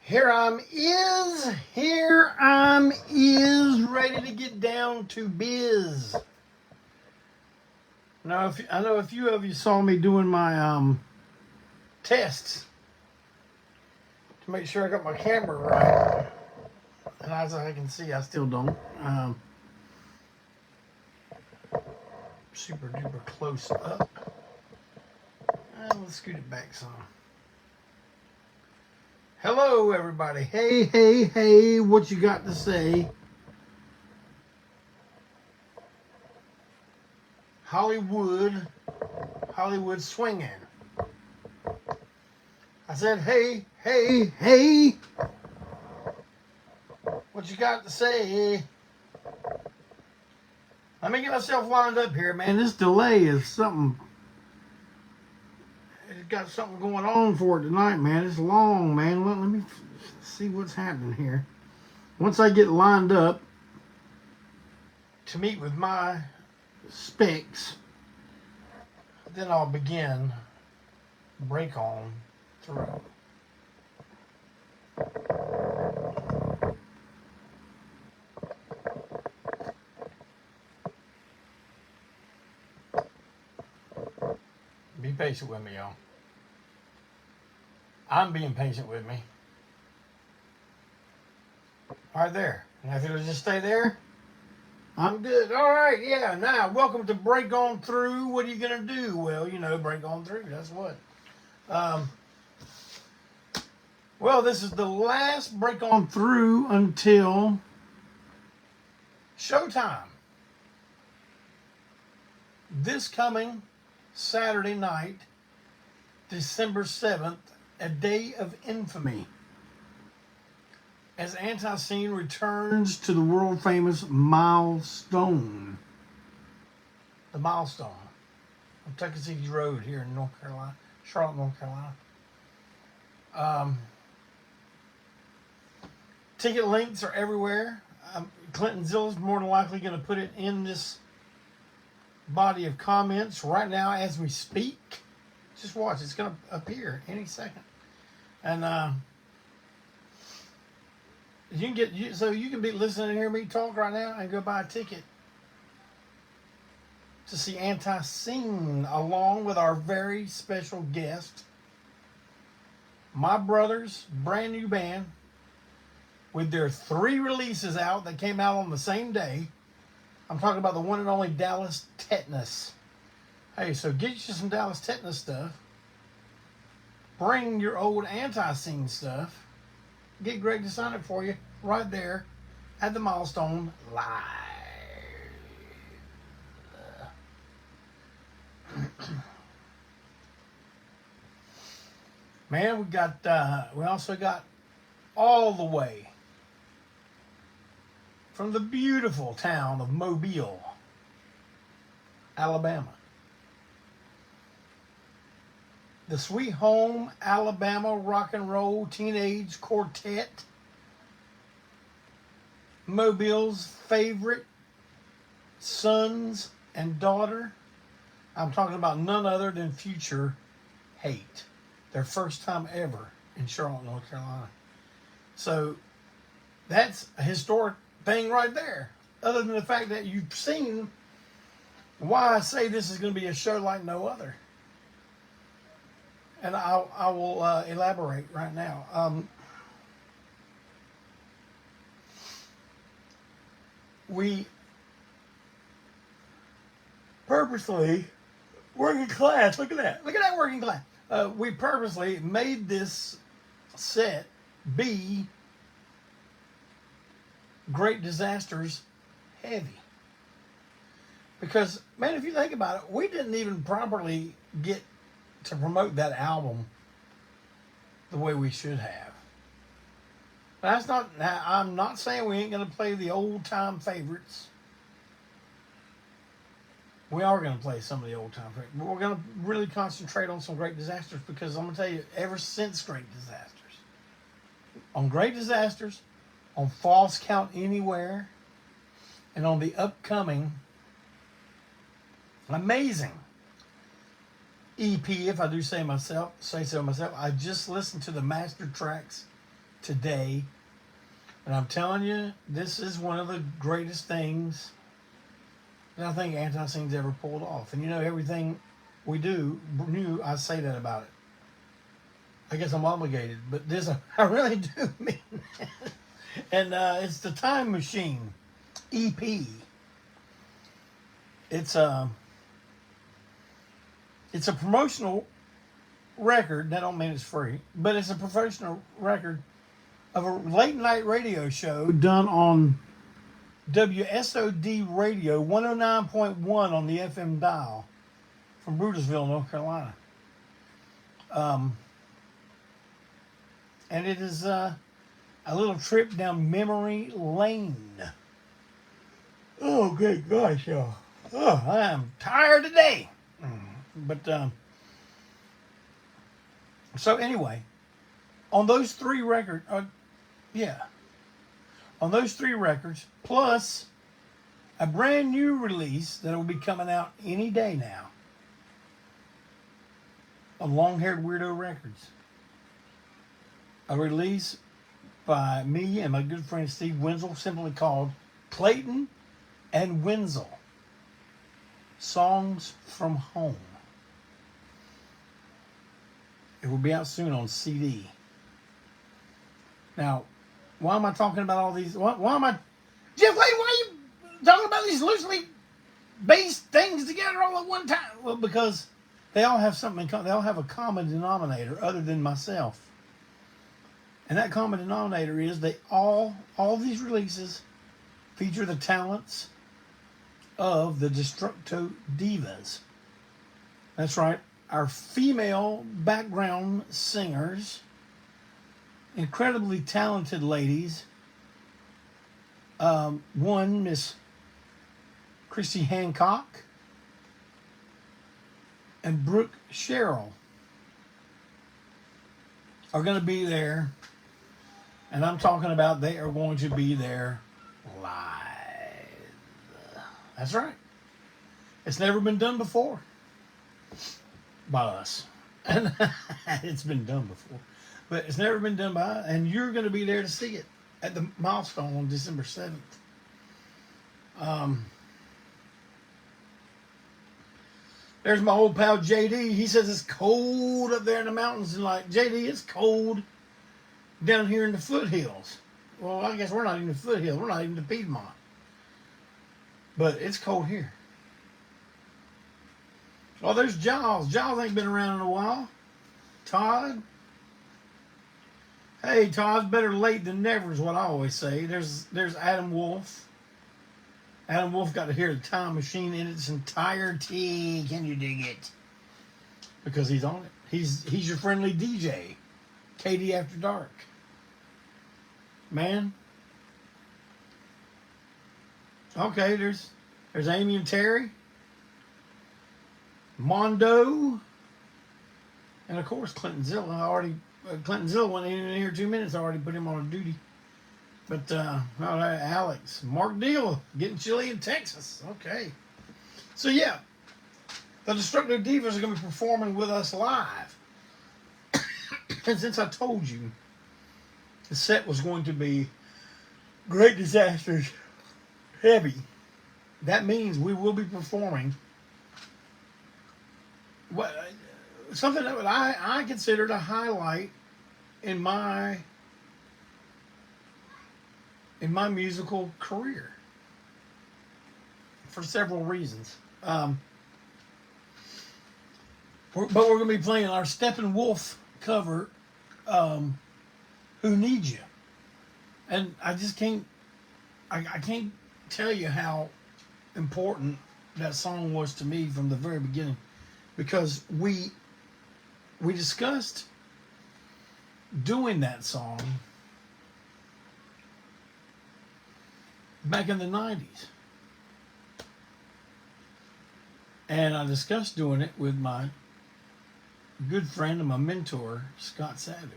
Here I'm is ready to get down to biz. Now, I know a few of you saw me doing my tests to make sure I got my camera right. And as I can see, I still don't. Super duper close up. Let's scoot it back some. Hello, everybody. Hey, what you got to say? Hollywood swinging. I said, hey. What you got to say? Let me get myself lined up here, man. This delay is something. It's got something going on for it tonight, man. It's long, man. Let me see what's happening here. Once I get lined up to meet with my specs, then I'll begin break on through. Be patient with me, y'all. I'm being patient with me. Right there. And if it'll just stay there, I'm good. All right, yeah. Now, welcome to Break On Through. What are you going to do? Well, you know, break on through. That's what. Well, this is the last Break On Through until showtime. This coming Saturday night, December 7th, a day of infamy, as Antiseen returns to the world-famous Milestone. The Milestone on Tuckasegee Road here in North Carolina, Charlotte, North Carolina. Ticket links are everywhere. Clinton Zill's more than likely going to put it in this body of comments right now as we speak. Just watch. It's going to appear any second. And you can be listening to hear me talk right now and go buy a ticket to see Antiseen along with our very special guest, my brother's brand new band, with their 3 releases out that came out on the same day. I'm talking about the one and only Dallas Tetanus. Hey, so get you some Dallas Tetanus stuff. Bring your old Antiseen stuff. Get Greg to sign it for you right there at the Milestone live. Man, we also got all the way from the beautiful town of Mobile, Alabama. The Sweet Home Alabama Rock and Roll Teenage Quartet, Mobile's favorite sons and daughter. I'm talking about none other than Future Hate. Their first time ever in Charlotte, North Carolina. So that's a historic thing right there. Other than the fact that you've seen why I say this is going to be a show like no other. And I will elaborate right now. We purposely, working class, look at that working class. We purposely made this set be Great Disasters heavy. Because, man, if you think about it, we didn't even properly get to promote that album the way we should have. That's not. I'm not saying we ain't going to play the old time favorites. We are going to play some of the old time favorites, but we're going to really concentrate on some Great Disasters, because I'm going to tell you, ever since Great Disasters, on Great Disasters, on False Count Anywhere, and on the upcoming amazing EP, if I do say so myself, I just listened to the master tracks today. And I'm telling you, this is one of the greatest things that I think Antiseen's ever pulled off. And you know, everything we do new, I say that about it. I guess I'm obligated, but this I really do mean that. And it's the Time Machine EP. It's a promotional record. That don't mean it's free, but it's a professional record of a late night radio show done on WSOD Radio 109.1 on the FM dial from Brutusville, North Carolina. And it is a little trip down memory lane. Oh, good gosh, y'all. Oh, I am tired today. But, so anyway, on those three records, on those three records, plus a brand new release that will be coming out any day now on Long Haired Weirdo Records. A release by me and my good friend Steve Wenzel, simply called Clayton and Wenzel, Songs from Home. It will be out soon on CD. Now, why am I talking about all these? Why am I, Jeff? Why are you talking about these loosely based things together all at one time? Well, because they all have something in common. They all have a common denominator other than myself. And that common denominator is they all these releases feature the talents of the Destructo Divas. That's right, our female background singers, incredibly talented ladies. One, Miss Christy Hancock and Brooke Sherrill are going to be there. And I'm talking about they are going to be there live. That's right. It's never been done before by us. And it's been done before. But it's never been done by us. And you're going to be there to see it at the Milestone on December 7th. There's my old pal JD. He says it's cold up there in the mountains. And like, JD, it's cold down here in the foothills. Well, I guess we're not even the foothills. We're not even the Piedmont. But it's cold here. Oh, there's Giles. Giles ain't been around in a while. Todd. Hey, Todd, better late than never is what I always say. There's Adam Wolf. Adam Wolf got to hear the Time Machine in its entirety. Can you dig it? Because he's on it. He's your friendly DJ. Katie After Dark. Man. Okay, there's Amy and Terry. Mondo. And of course Clinton Zilla. Clinton Zilla went in here 2 minutes. I already put him on a duty. But Alex. Mark Deal. Getting chilly in Texas. Okay. So yeah. The Destructive Divas are going to be performing with us live. And since I told you the set was going to be Great Disasters heavy, that means we will be performing something that I considered a highlight in my musical career for several reasons. But we're going to be playing our Steppenwolf cover, Who Needs You? And I just can't tell you how important that song was to me from the very beginning, because we discussed doing that song back in the 90s. And I discussed doing it with my good friend and my mentor, Scott Savage.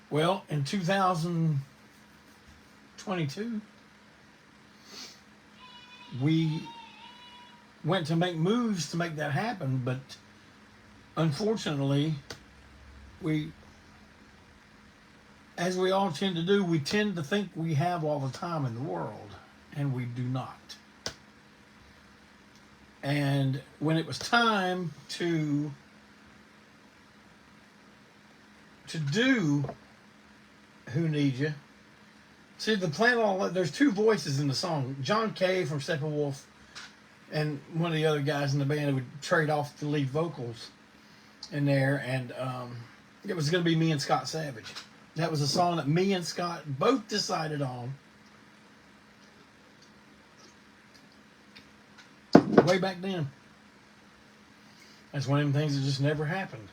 Well, in 2022, we went to make moves to make that happen, but unfortunately, we as we all tend to do, we tend to think we have all the time in the world, and we do not. And when it was time to do Who Needs You, see, the plan all, there's two voices in the song. John Kay from Steppenwolf and one of the other guys in the band would trade off the lead vocals in there, and it was going to be me and Scott Savage. That was a song that me and Scott both decided on way back then. That's one of them things that just never happened.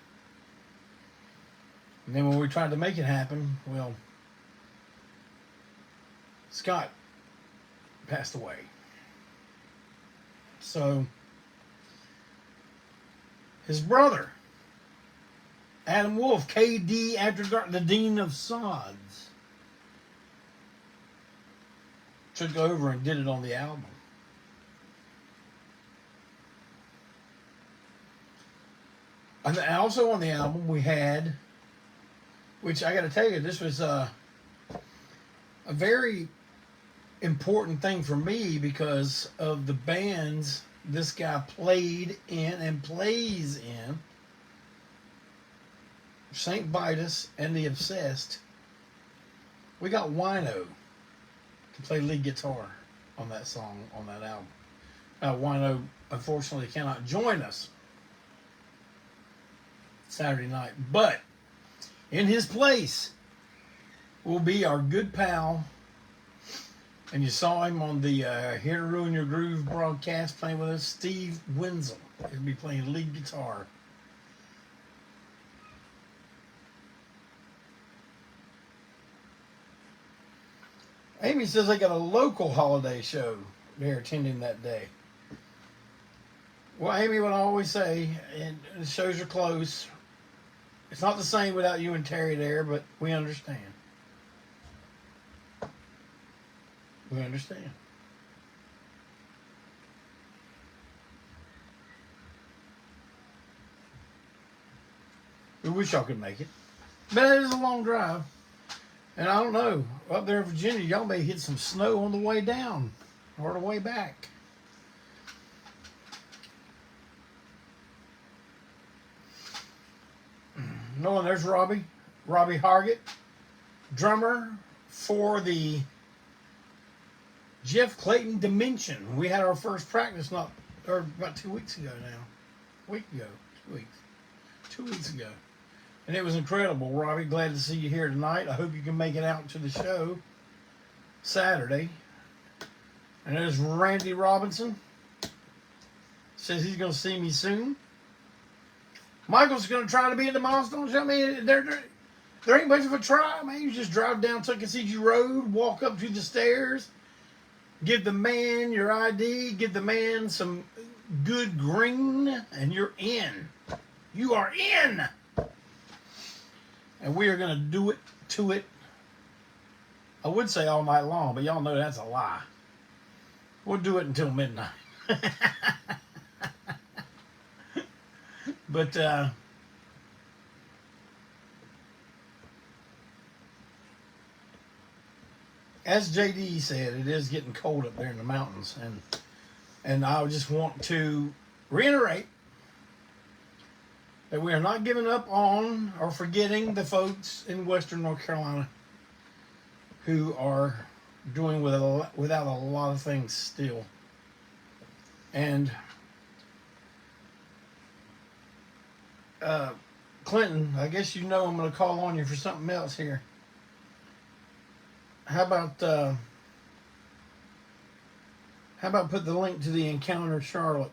And then when we tried to make it happen, well, Scott passed away. So his brother, Adam Wolf, KD After Dark, the Dean of Sods, took over and did it on the album. And also on the album we had, which I got to tell you, this was a very important thing for me because of the bands this guy played in and plays in. Saint Vitus and the Obsessed. We got Wino to play lead guitar on that song, on that album. Wino unfortunately cannot join us Saturday night, but in his place will be our good pal, and you saw him on the Here to Ruin Your Groove broadcast playing with us, Steve Wenzel. He'll be playing lead guitar. Amy says they got a local holiday show they're attending that day. Well, Amy, what I always say, and the shows are close. It's not the same without you and Terry there, but we understand. We understand. We wish y'all could make it. But it is a long drive. And I don't know, up there in Virginia, y'all may hit some snow on the way down or the way back. No, and there's Robbie Hargett, drummer for the Jeff Clayton Dimension. We had our first practice about 2 weeks ago now. 2 weeks ago. And it was incredible, Robbie. Glad to see you here tonight. I hope you can make it out to the show Saturday. And there's Randy Robinson. Says he's going to see me soon. Michael's going to try to be at the Milestone show. I mean, there ain't much of a try, man. You just drive down Tuckasegee Road, walk up to the stairs, give the man your ID, give the man some good green, and you're in. You are in. And we are going to do it to it. I would say all night long, but y'all know that's a lie. We'll do it until midnight. But as JD said, it is getting cold up there in the mountains, and I just want to reiterate that we are not giving up on or forgetting the folks in Western North Carolina who are doing without a lot of things still. And Clinton, I guess you know I'm going to call on you for something else here. How about put the link to the Encounter Charlotte,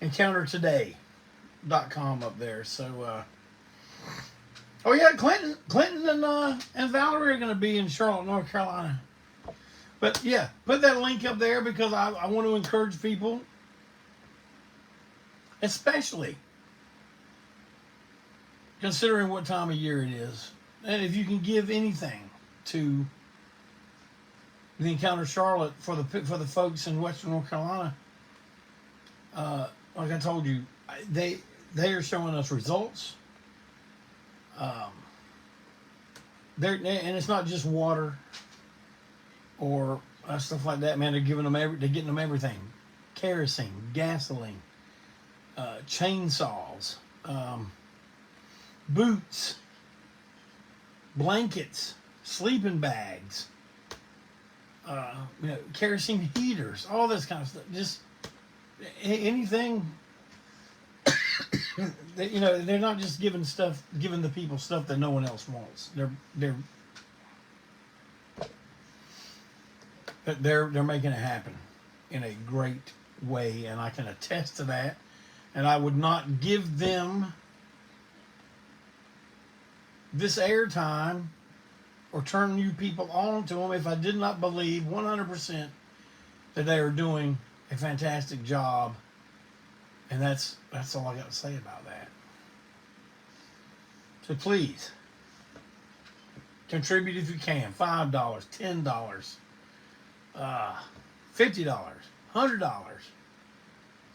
EncounterToday.com up there. So, oh yeah, Clinton and Valerie are going to be in Charlotte, North Carolina. But yeah, put that link up there because I want to encourage people, especially considering what time of year it is. And if you can give anything to the Encounter Charlotte for the folks in Western North Carolina, like I told you, they are showing us results. and it's not just water or stuff like that, man. They're getting them everything: kerosene, gasoline, chainsaws, boots, blankets, sleeping bags, kerosene heaters, all this kind of stuff. Just anything. They're not just giving the people stuff that no one else wants. They're making it happen in a great way, and I can attest to that. And I would not give them this airtime or turn you people on to them if I did not believe 100% that they are doing a fantastic job. And that's all I got to say about that. So please, contribute if you can. $5, $10, $50, $100,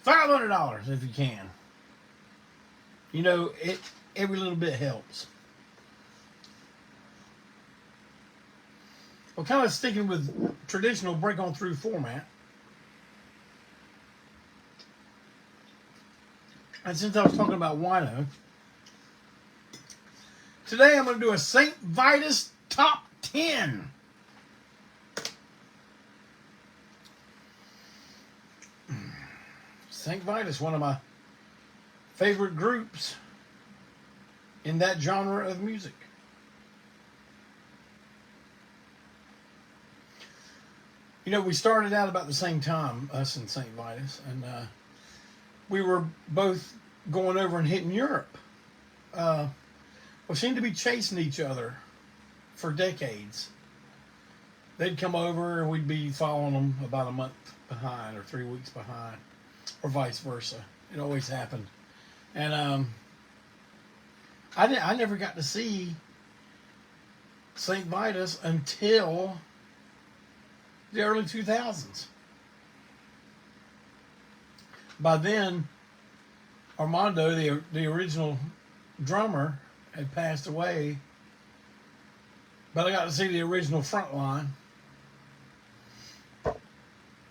$500 if you can. Every little bit helps. Well, kind of sticking with traditional break on through format. And since I was talking about wino, today I'm going to do a Saint Vitus top 10. Saint Vitus, one of my favorite groups in that genre of music. We started out about the same time, us and Saint Vitus, and we were both going over and hitting Europe. We seemed to be chasing each other for decades. They'd come over and we'd be following them about a month behind or 3 weeks behind, or vice versa. It always happened. And I never got to see Saint Vitus until the early 2000s. By then, Armando, the original drummer, had passed away, but I got to see the original front line,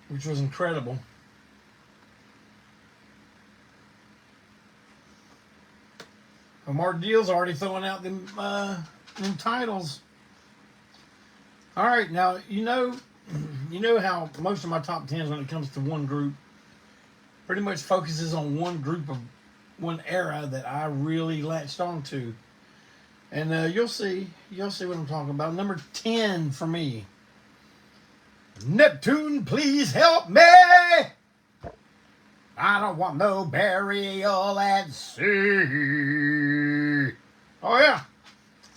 which was incredible. Mark Deal's already throwing out them titles. All right, now you know how most of my top 10s, when it comes to one group, pretty much focuses on one group of one era that I really latched on to. And you'll see what I'm talking about. Number 10 for me. Neptune, please help me. I don't want no burial at sea. Oh yeah,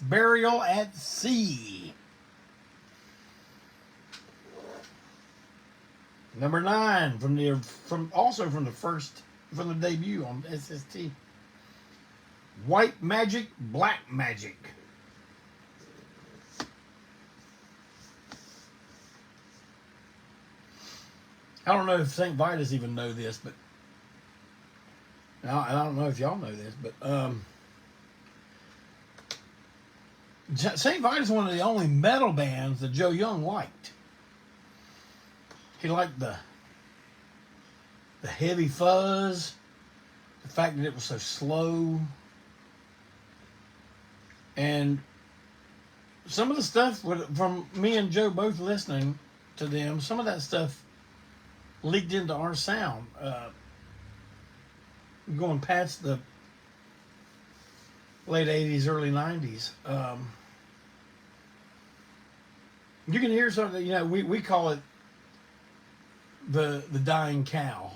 Burial at Sea. Number 9 from the debut on SST. White Magic, Black Magic. I don't know if Saint Vitus even know this, but I don't know if y'all know this, but Saint Vitus is one of the only metal bands that Joe Young liked. He liked the heavy fuzz, the fact that it was so slow, and some of the stuff from me and Joe both listening to them, some of that stuff leaked into our sound, going past the late 80s, early 90s. You can hear something, we call it the dying cow.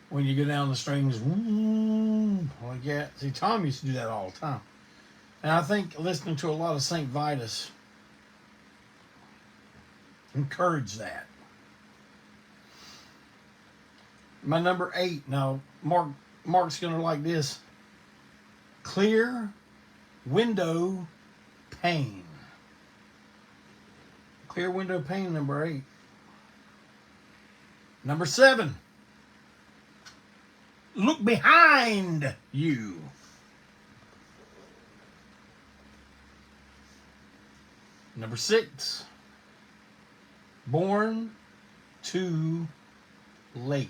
When you go down the strings, like that. See, Tom used to do that all the time. And I think listening to a lot of Saint Vitus encouraged that. My number 8. Now, Mark's going to like this. Clear Window Pane. Clear Window Pane, number 8. Number 7. Look Behind You. Number 6, Born Too Late.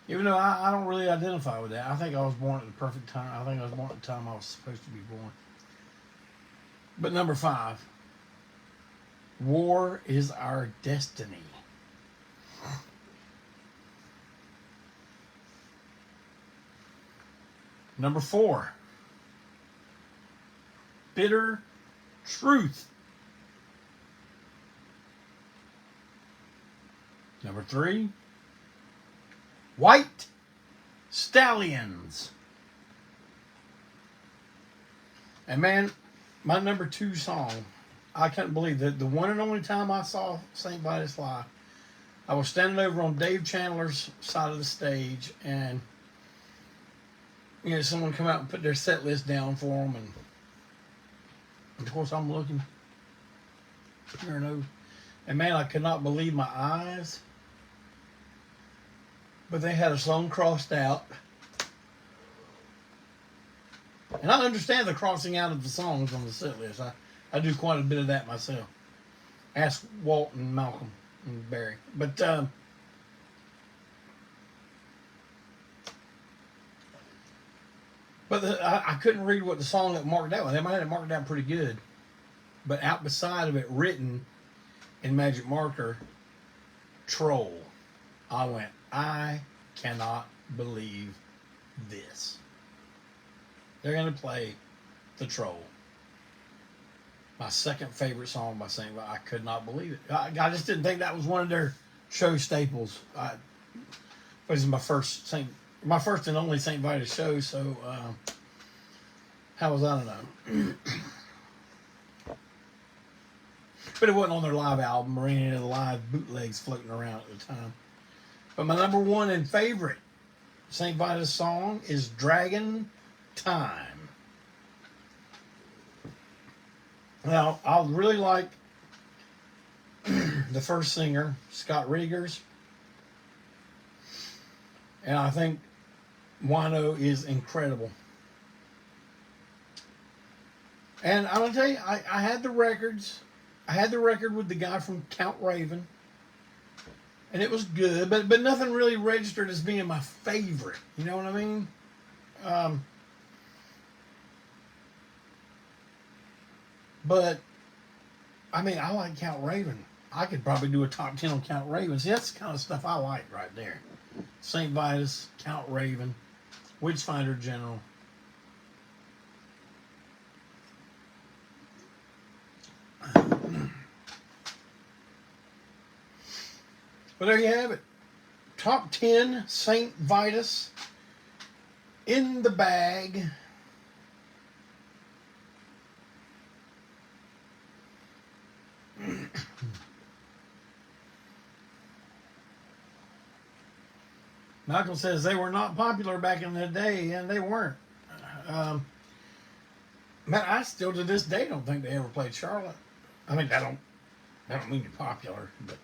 Even though I don't really identify with that. I think I was born at the perfect time. I think I was born at the time I was supposed to be born. But number 5, War is Our Destiny. Number 4, Bitter Truth. Number 3, White Stallions. And man, my number 2 song, I couldn't believe that the one and only time I saw Saint Vitus live, I was standing over on Dave Chandler's side of the stage, and someone come out and put their set list down for them, and of course I'm looking here and over, and man, I could not believe my eyes. But they had a song crossed out. And I understand the crossing out of the songs on the set list. I do quite a bit of that myself. Ask Walt and Malcolm and Barry. But I couldn't read what the song that marked out. They might have marked out pretty good. But out beside of it, written in magic marker, Troll. I went, I cannot believe this. They're going to play The Troll. My second favorite song by Saint Vitus. I could not believe it. I just didn't think that was one of their show staples. This is my first and only Saint Vitus show, so how was I to know? But it wasn't on their live album or any of the live bootlegs floating around at the time. But my number 1 and favorite Saint Vitus song is Dragon Time. Now, I really like the first singer, Scott Riegers. And I think Wino is incredible. And I'm going to tell you, I had the records. I had the record with the guy from Count Raven. And it was good, but nothing really registered as being my favorite. You know what I mean? But, I mean, I like Count Raven. I could probably do a top 10 on Count Raven. See, that's the kind of stuff I like right there. Saint Vitus, Count Raven, Witchfinder General. Well, there you have it. Top 10 Saint Vitus in the bag. Malcolm says they were not popular back in the day, and they weren't. Man, I still to this day don't think they ever played Charlotte. I mean, I don't mean you're popular, but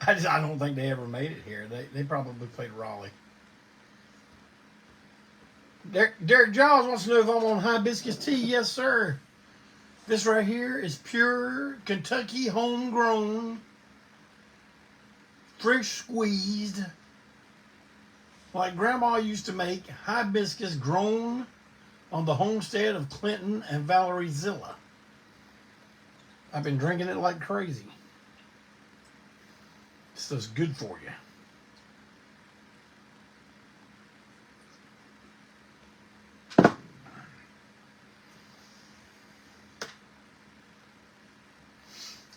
I don't think they ever made it here. They probably played Raleigh. Derek Giles wants to know if I'm on hibiscus tea. Yes, sir. This right here is pure Kentucky homegrown, fresh squeezed, like Grandma used to make, hibiscus grown on the homestead of Clinton and Valerie Zilla. I've been drinking it like crazy. This stuff's good for you.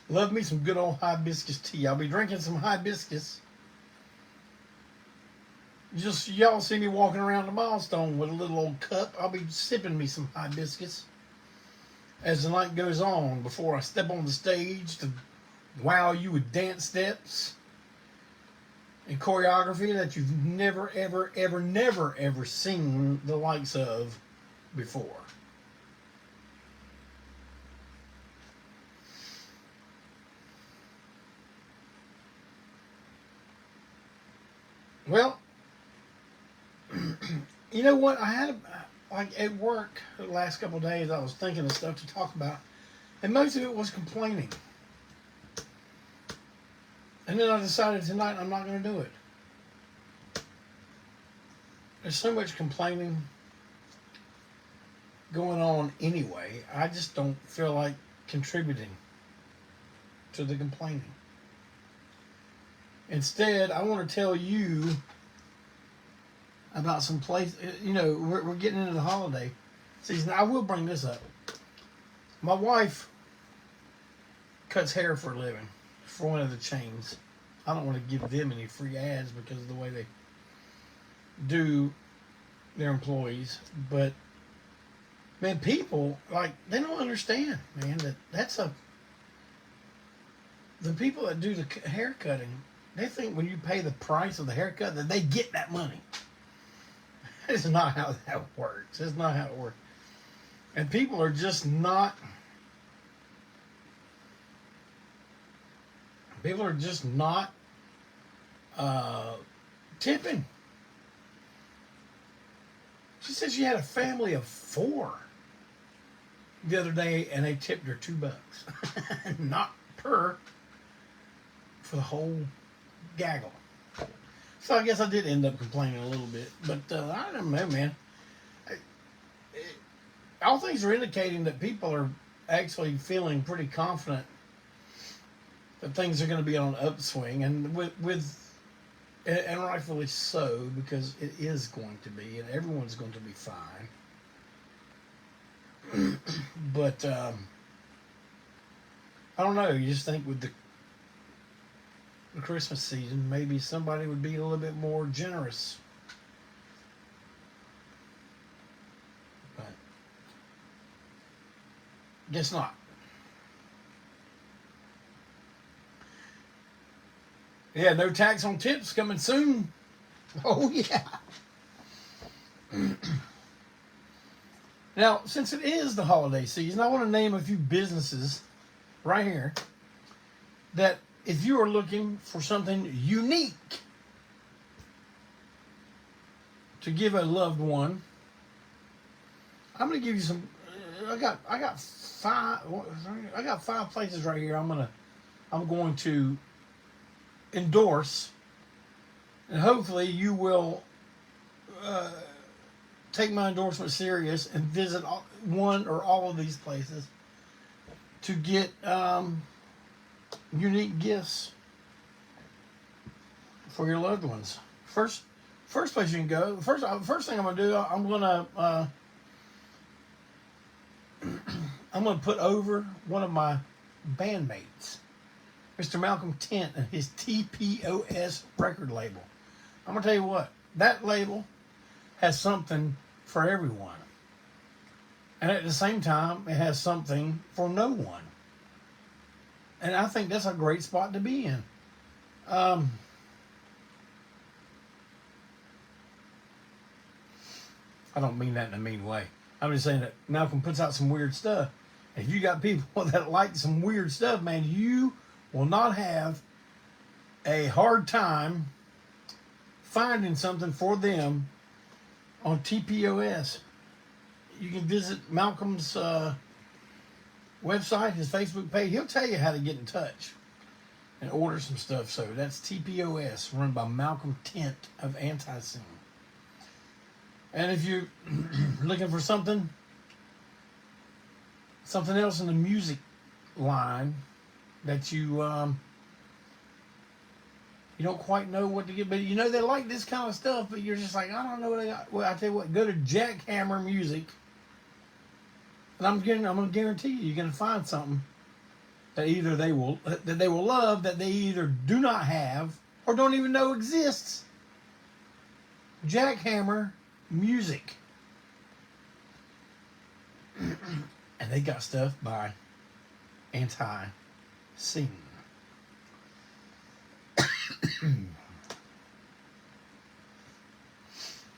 Love me some good old hibiscus tea. I'll be drinking some hibiscus. Just y'all see me walking around the Milestone with a little old cup. I'll be sipping me some hibiscus as the night goes on before I step on the stage to wow you with dance steps and choreography that you've never, ever, ever, never, ever seen the likes of before. Well, You know what? I had, like, at work the last couple of days, I was thinking of stuff to talk about, and most of it was complaining. And then I decided tonight I'm not going to do it. There's so much complaining going on anyway. I just don't feel like contributing to the complaining. Instead, I want to tell you about some place. You know, we're getting into the holiday season. I will bring this up. My wife cuts hair for a living for one of the chains. I don't want to give them any free ads because of the way they do their employees, but man, people, like, they don't understand, man, the people that do the hair cutting, they think when you pay the price of the haircut that they get that money. It's not how that works. It's not how it works. And people are just not tipping. She said she had a family of 4 the other day, and they tipped her $2. Not per, for the whole gaggle. So I guess I did end up complaining a little bit. But I don't know, man. All things are indicating that people are actually feeling pretty confident that things are going to be on an upswing. And and rightfully so, because it is going to be, and everyone's going to be fine. But I don't know. You just think with the Christmas season, maybe somebody would be a little bit more generous. But guess not. Yeah, no tax on tips coming soon. Oh, yeah. Now, since it is the holiday season, I want to name a few businesses right here that if you are looking for something unique to give a loved one, I'm going to give you some. I got 5 places right here. I'm going to endorse, and hopefully you will take my endorsement serious and visit one or all of these places to get unique gifts for your loved ones. First place you can go. First thing I'm gonna do, I'm gonna put over one of my bandmates, Mr. Malcolm Tent, and his TPOS record label. I'm going to tell you what, that label has something for everyone. And at the same time, it has something for no one. And I think that's a great spot to be in. I don't mean that in a mean way. I'm just saying that Malcolm puts out some weird stuff. If you got people that like some weird stuff, man, you will not have a hard time finding something for them on TPOS. You can visit Malcolm's website, his Facebook page. He'll tell you how to get in touch and order some stuff. So that's TPOS, run by Malcolm Tent of Antiseen. And if you're looking for something else in the music line that you don't quite know what to get, but you know they like this kind of stuff, but you're just like, I don't know what they got. Well, I tell you what, go to Jackhammer Music, and I'm going to guarantee you're going to find something that either they will love, that they either do not have or don't even know exists. Jackhammer Music. And they got stuff by Antiseen.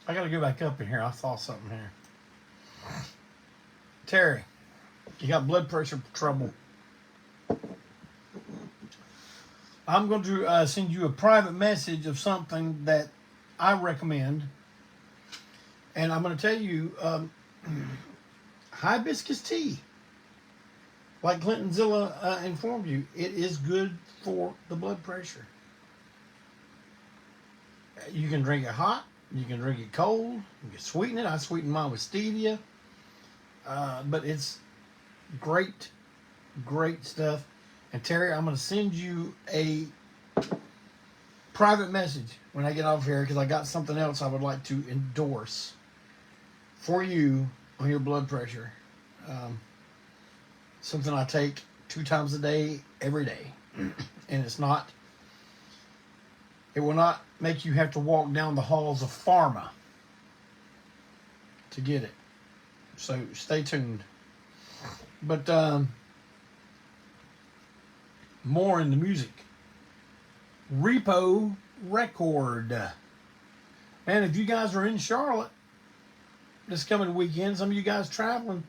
I gotta go back up in here. I saw something here. Terry, you got blood pressure trouble. I'm going to send you a private message of something that I recommend. And I'm going to tell you, hibiscus tea, like Clintonzilla informed you, it is good for the blood pressure. You can drink it hot. You can drink it cold. You can sweeten it. I sweeten mine with stevia. But it's great, great stuff. And Terry, I'm going to send you a private message when I get off here, because I got something else I would like to endorse for you on your blood pressure. Something I take 2 times a day, every day. And it will not make you have to walk down the halls of pharma to get it. So stay tuned. But more in the music. Repo Record. Man, if you guys are in Charlotte this coming weekend, some of you guys traveling,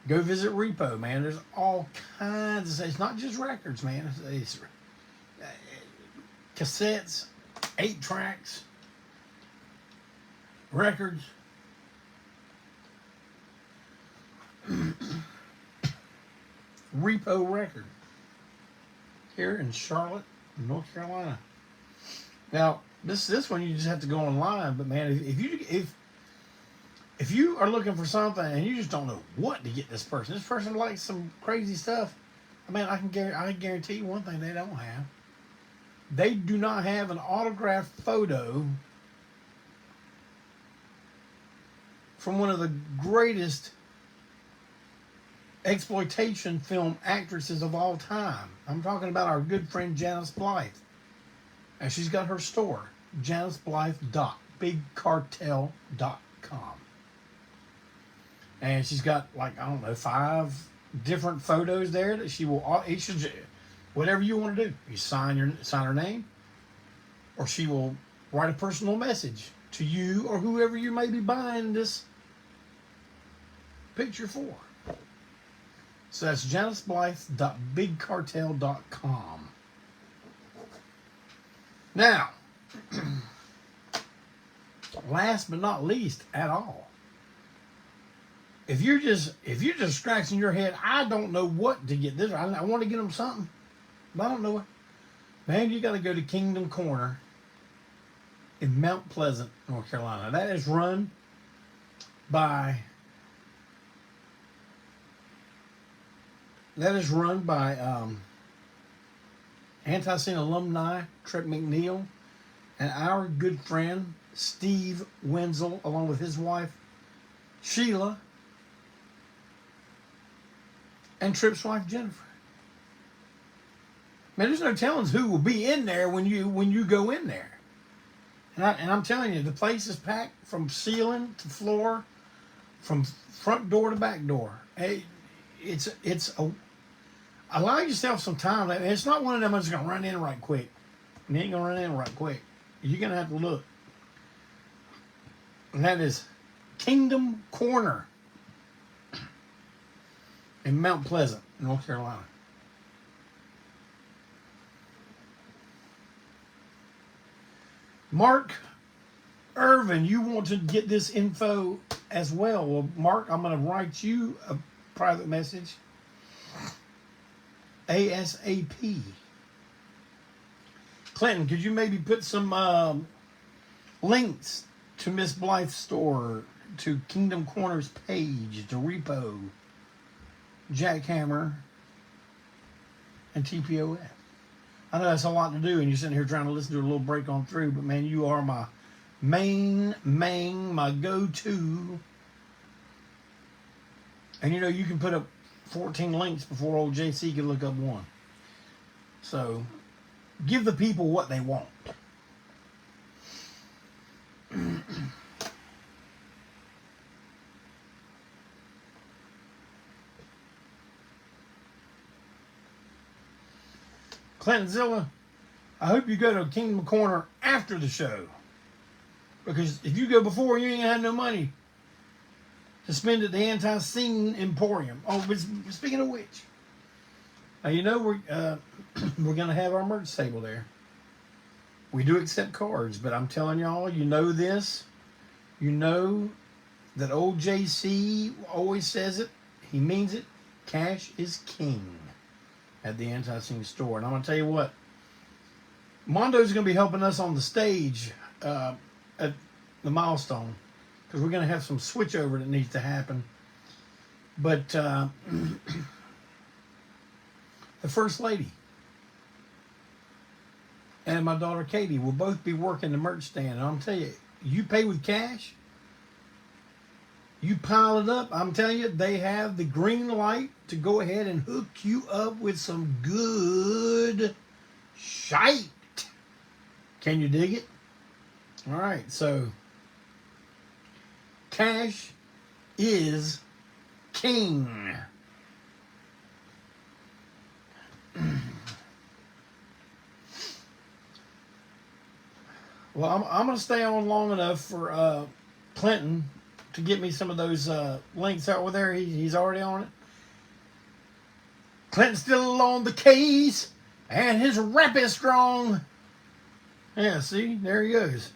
go visit Repo, man. There's all kinds of, it's not just records, man. It's cassettes, 8 tracks, records. Repo Record here in Charlotte, North Carolina. Now, this one you just have to go online, but man, if you are looking for something and you just don't know what to get this person likes some crazy stuff, I mean, I can guarantee you one thing they don't have. They do not have an autographed photo from one of the greatest exploitation film actresses of all time. I'm talking about our good friend Janice Blythe. And she's got her store, janiceblythe.bigcartel.com. And she's got, like, I don't know, 5 different photos there that she will, whatever you want to do. You sign her name, or she will write a personal message to you or whoever you may be buying this picture for. So that's janiceblythe.bigcartel.com. Now, last but not least at all, if you're just scratching your head, I don't know what to get this. I want to get them something, but I don't know what. Man, you got to go to Kingdom Corner in Mount Pleasant, North Carolina. That is run by Antiseen alumni Trip McNeil and our good friend Steve Wenzel, along with his wife Sheila and Trip's wife Jennifer. Man, there's no telling who will be in there when you go in there. And I'm telling you, the place is packed from ceiling to floor, from front door to back door. Allow yourself some time. It's not one of them that's going to run in right quick. You ain't going to run in right quick. You're going to have to look. And that is Kingdom Corner in Mount Pleasant, North Carolina. Mark Irvin, you want to get this info as well. Well, Mark, I'm going to write you a private message ASAP. Clinton, could you maybe put some links to Miss Blythe's store, to Kingdom Corner's page, to Repo, Jackhammer, and TPOF? I know that's a lot to do, and you're sitting here trying to listen to a little break on through, but man, you are my my go-to. And you know, you can put up 14 links before Ole JC can look up one. So, give the people what they want. Clintonzilla, I hope you go to Kingdom Corner after the show. Because if you go before, you ain't gonna have no money to spend at the Antiseen Emporium. Oh, but speaking of which, you know, we're going to have our merch table there. We do accept cards, but I'm telling y'all, you know this. You know that Ole JC always says it. He means it. Cash is king at the Antiseen store. And I'm going to tell you what, Mondo's going to be helping us on the stage at the Milestone, because we're going to have some switchover that needs to happen. But the First Lady and my daughter Katie will both be working the merch stand. And I'm telling you, you pay with cash, you pile it up, I'm telling you, they have the green light to go ahead and hook you up with some good shite. Can you dig it? All right, so cash is king. Well, I'm going to stay on long enough for Clinton to get me some of those links out there. He's already on it. Clinton's still on the case, and his rep is strong. Yeah, see, there he goes.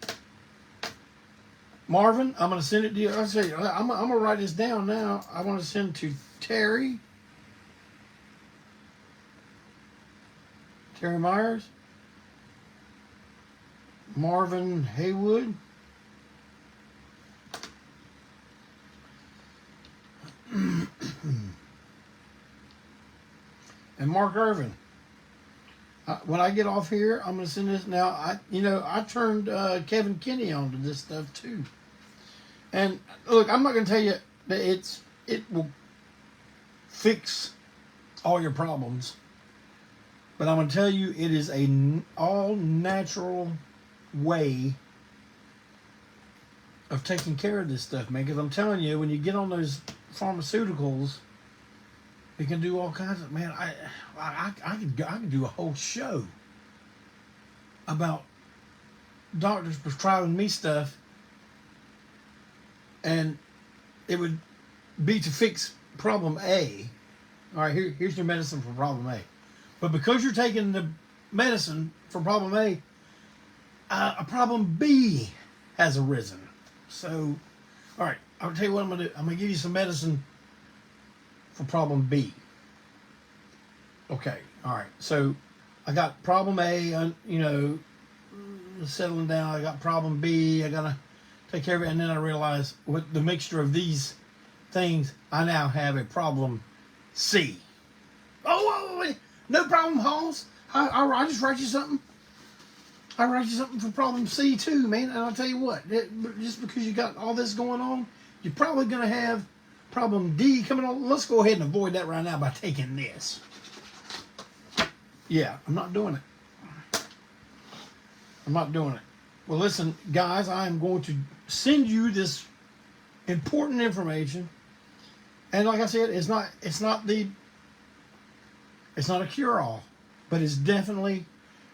Marvin, I'm going to send it to you. I'll say, I'm going to write this down now. I want to send it to Terry Myers, Marvin Haywood, and Mark Irvin. When I get off here, I'm going to send this. Now, I turned Kevin Kinney onto this stuff too. And look, I'm not going to tell you that it will fix all your problems, but I'm going to tell you it is a all natural way of taking care of this stuff, man. Because I'm telling you, when you get on those pharmaceuticals, it can do all kinds of, man. I could do a whole show about doctors prescribing me stuff, and it would be to fix problem A. All right, here's your medicine for problem A. But because you're taking the medicine for problem A, a problem B has arisen. So, all right, I'll tell you what I'm going to do. I'm going to give you some medicine for problem B. Okay, all right. So I got problem A, settling down. I got problem B. I got to take care of it. And then I realized with the mixture of these things, I now have a problem C. Oh, wait. No problem, Halls. I just write you something. I write you something for problem C too, man. And I'll tell you what, just because you got all this going on, you're probably going to have problem D coming on. Let's go ahead and avoid that right now by taking this. Yeah, I'm not doing it. I'm not doing it. Well, listen, guys, I am going to send you this important information. And like I said, it's not a cure-all, but it's definitely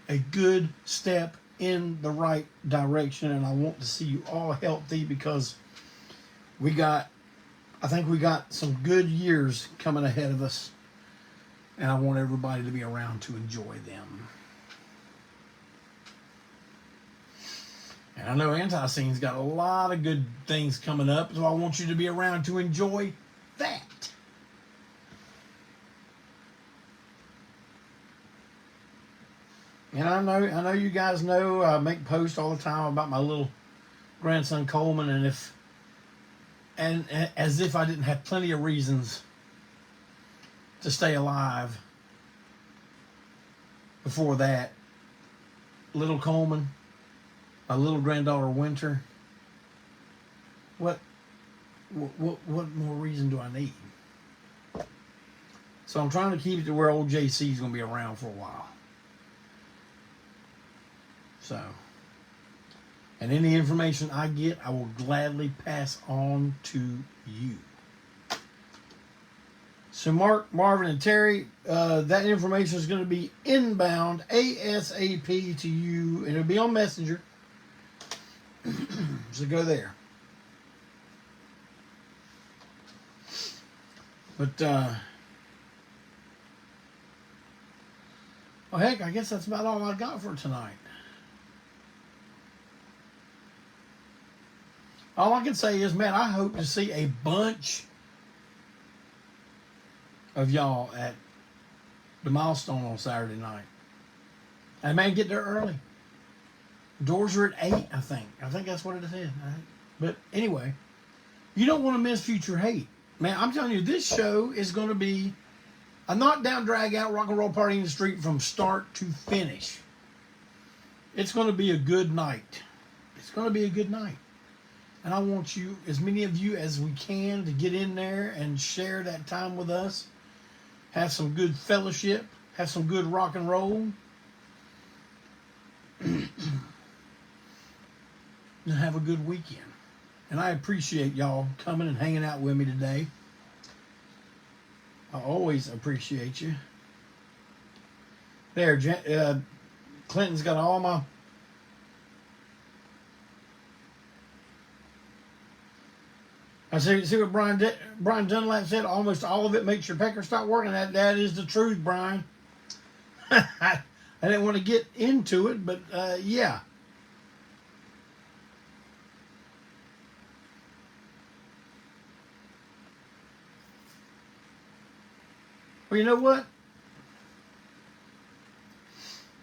a good step in the right direction. And I want to see you all healthy, because I think we got some good years coming ahead of us, and I want everybody to be around to enjoy them. And I know Antiseen's got a lot of good things coming up, so I want you to be around to enjoy that. And I know you guys know I make posts all the time about my little grandson Coleman, and as if I didn't have plenty of reasons to stay alive before that. Little Coleman, my little granddaughter Winter. What more reason do I need? So I'm trying to keep it to where Ole JC is going to be around for a while. So, and any information I get, I will gladly pass on to you. So Marvin, and Terry, that information is going to be inbound ASAP to you, and it'll be on Messenger. So go there. But, well, heck, I guess that's about all I got for tonight. All I can say is, man, I hope to see a bunch of y'all at the Milestone on Saturday night. And man, get there early. Doors are at 8, I think. I think that's what it is. Right? But anyway, you don't want to miss Future Hate. Man, I'm telling you, this show is going to be a knockdown, drag out, rock and roll party in the street from start to finish. It's going to be a good night. It's going to be a good night. And I want you, as many of you as we can, to get in there and share that time with us. Have some good fellowship. Have some good rock and roll. And have a good weekend. And I appreciate y'all coming and hanging out with me today. I always appreciate you. There, Clinton's got all my... I see what Brian Dunlap said. Almost all of it makes your pecker stop working. That is the truth, Brian. I didn't want to get into it, but yeah. Well, you know what?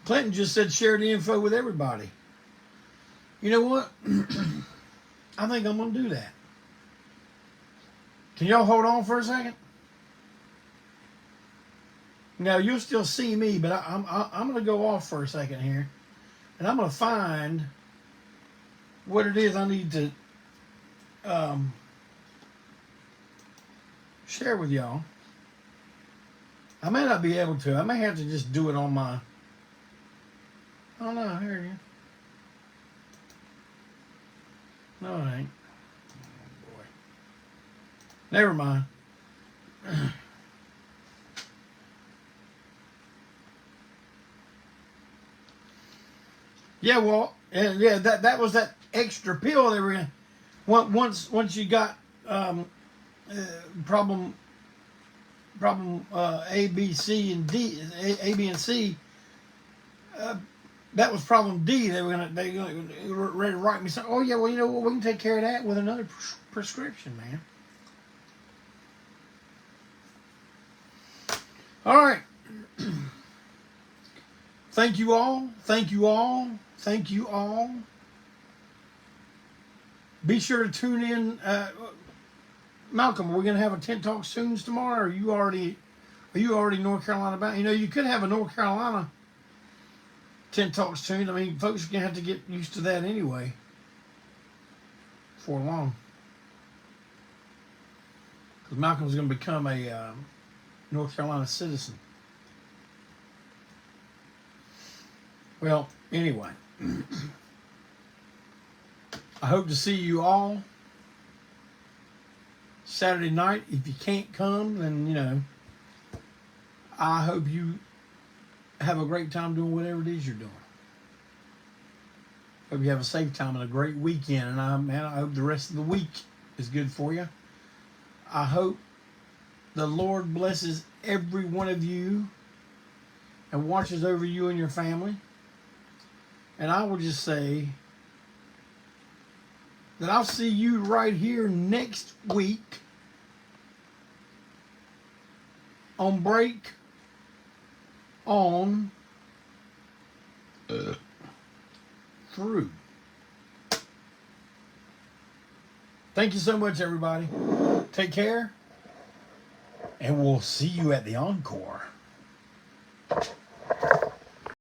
Clinton just said share the info with everybody. You know what? I think I'm going to do that. Can y'all hold on for a second? Now, you'll still see me, but I'm going to go off for a second here. And I'm going to find what it is I need to share with y'all. I may not be able to. I may have to just do it on my... Oh, no, here it is. No, it ain't. Oh, boy. Never mind. Yeah, well, yeah, that was that extra pill they were gonna... Once you got problem A, B, C, and D, A, B, and C. That was problem D. They were ready to write me something. Oh yeah, well you know what? We can take care of that with another prescription, man. All right. Thank you all. Thank you all. Thank you all. Be sure to tune in. Malcolm, are we going to have a Tent Talk Tunes tomorrow? Or are you already North Carolina bound? You know, you could have a North Carolina Tent Talks Tune. I mean, folks are going to have to get used to that anyway. For long. Because Malcolm's going to become a North Carolina citizen. Well, anyway. I hope to see you all Saturday night. If you can't come, then, you know, I hope you have a great time doing whatever it is you're doing. Hope you have a safe time and a great weekend. And I hope the rest of the week is good for you. I hope the Lord blesses every one of you and watches over you and your family. And I will just say that I'll see you right here next week on break on through. Thank you so much, everybody. Take care, and we'll see you at the encore.